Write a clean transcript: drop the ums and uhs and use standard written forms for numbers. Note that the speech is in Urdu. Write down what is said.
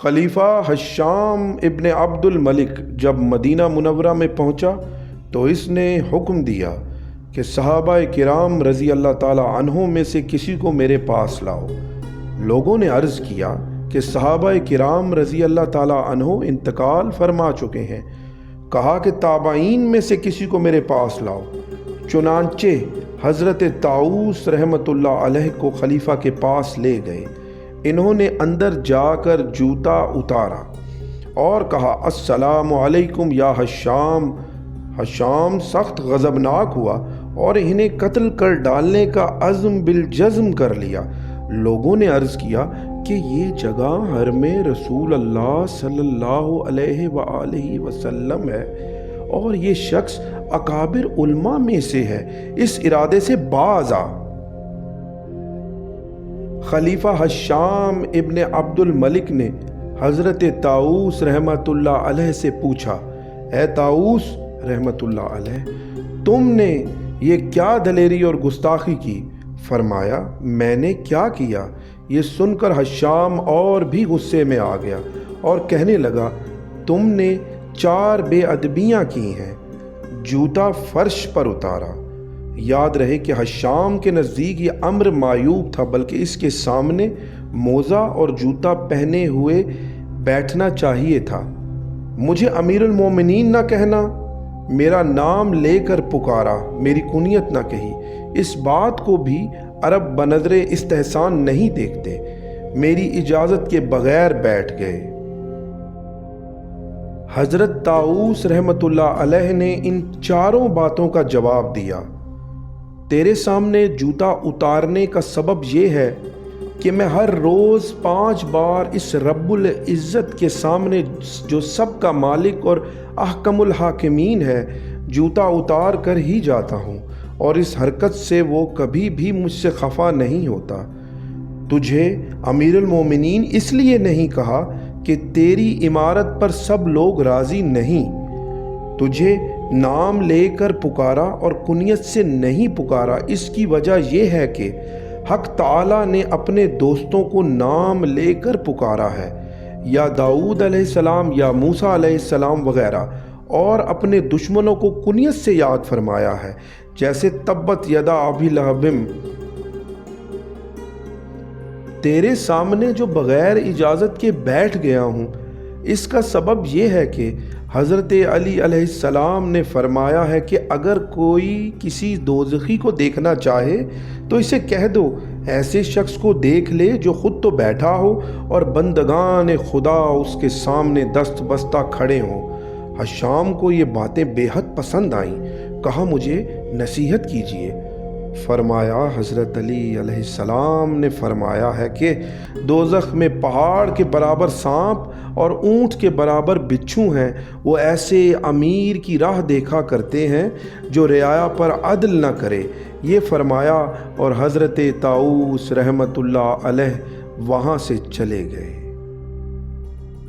خلیفہ حشام ابن عبد الملک جب مدینہ منورہ میں پہنچا تو اس نے حکم دیا کہ صحابہ کرام رضی اللہ تعالیٰ عنہم میں سے کسی کو میرے پاس لاؤ۔ لوگوں نے عرض کیا کہ صحابہ کرام رضی اللہ تعالیٰ عنہ انتقال فرما چکے ہیں۔ کہا کہ تابعین میں سے کسی کو میرے پاس لاؤ۔ چنانچہ حضرت طاؤس رحمۃ اللہ علیہ کو خلیفہ کے پاس لے گئے۔ انہوں نے اندر جا کر جوتا اتارا اور کہا السلام علیکم یا حشام۔ حشام سخت غضبناک ہوا اور انہیں قتل کر ڈالنے کا عزم بالجزم کر لیا۔ لوگوں نے عرض کیا کہ یہ جگہ حرم رسول اللہ صلی اللہ علیہ وآلہ وسلم ہے اور یہ شخص اکابر علماء میں سے ہے، اس ارادے سے باز آ۔ خلیفہ حشام ابن عبد الملک نے حضرت طاؤس رحمۃ اللہ علیہ سے پوچھا، اے طاؤس رحمۃ اللہ علیہ، تم نے یہ کیا دلیری اور گستاخی کی؟ فرمایا، میں نے کیا کیا؟ یہ سن کر حشام اور بھی غصے میں آ گیا اور کہنے لگا، تم نے 4 بے ادبیاں کی ہیں۔ جوتا فرش پر اتارا۔ یاد رہے کہ حشام کے نزدیک یہ امر معیوب تھا، بلکہ اس کے سامنے موزہ اور جوتا پہنے ہوئے بیٹھنا چاہیے تھا۔ مجھے امیر المومنین نہ کہنا، میرا نام لے کر پکارا، میری کنیت نہ کہی۔ اس بات کو بھی عرب بنظر استحسان نہیں دیکھتے۔ میری اجازت کے بغیر بیٹھ گئے۔ حضرت طاؤس رحمۃ اللہ علیہ نے ان چاروں باتوں کا جواب دیا۔ تیرے سامنے جوتا اتارنے کا سبب یہ ہے کہ میں ہر روز 5 بار اس رب العزت کے سامنے جو سب کا مالک اور احکم الحاکمین ہے جوتا اتار کر ہی جاتا ہوں، اور اس حرکت سے وہ کبھی بھی مجھ سے خفا نہیں ہوتا۔ تجھے امیر المومنین اس لیے نہیں کہا کہ تیری امارت پر سب لوگ راضی نہیں، تجھے نام لے کر پکارا اور کنیت سے نہیں پکارا۔ اس کی وجہ یہ ہے کہ حق تعالیٰ نے اپنے دوستوں کو نام لے کر پکارا ہے، یا داؤد علیہ السلام یا موسیٰ علیہ السلام وغیرہ، اور اپنے دشمنوں کو کنیت سے یاد فرمایا ہے، جیسے تبت یدا ابی لہب۔ تیرے سامنے جو بغیر اجازت کے بیٹھ گیا ہوں، اس کا سبب یہ ہے کہ حضرت علی علیہ السلام نے فرمایا ہے کہ اگر کوئی کسی دوزخی کو دیکھنا چاہے تو اسے کہہ دو ایسے شخص کو دیکھ لے جو خود تو بیٹھا ہو اور بندگان خدا اس کے سامنے دست بستہ کھڑے ہوں۔ حشام کو یہ باتیں بے حد پسند آئیں۔ کہا، مجھے نصیحت کیجیے۔ فرمایا، حضرت علی علیہ السلام نے فرمایا ہے کہ دوزخ میں پہاڑ کے برابر سانپ اور اونٹ کے برابر بچھو ہیں۔ وہ ایسے امیر کی راہ دیکھا کرتے ہیں جو رعایا پر عدل نہ کرے۔ یہ فرمایا اور حضرت طاؤس رحمۃ اللہ علیہ وہاں سے چلے گئے۔